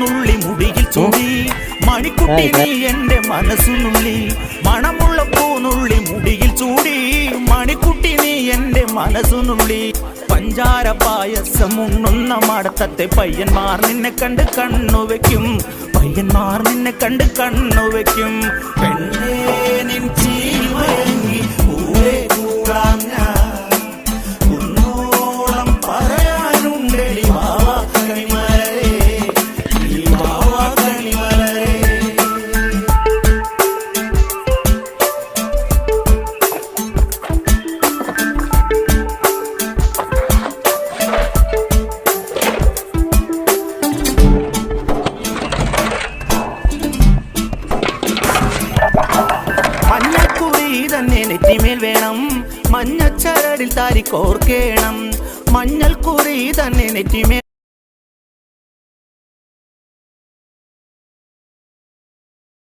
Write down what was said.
പൂനുള്ളി മുടിയിൽ ചൂടി മണിക്കുട്ടി നീ എന്റെ മനസ്സുനുള്ളി മണമുള്ള പൂനുള്ളി മുടിയിൽ ചൂടി മണിക്കുട്ടി നീ എന്റെ മനസ്സുനുള്ളി പഞ്ചാര പായസം ഉണ്ണുന്ന മടത്തത്തെ പയ്യന്മാർ നിന്നെ കണ്ട് കണ്ണുവെക്കും പയ്യന്മാർ നിന്നെ കണ്ട് കണ്ണുവെക്കും പെണ്ണേ നിൻ ചീവയങ്ങി കൂടെ കൂടാം ഞാൻ കുന്നോളം പറയാനുണ്ടടി വാവാ കണിമലരേ ഈ വാവാ കണിമലരേ. മഞ്ഞക്കുറി തന്നെ നെറ്റിമേൽ വേണം മഞ്ഞച്ചരടിൽ താരി കോർക്കേണം മഞ്ഞൾക്കുറി തന്നെ നെറ്റിമേൽ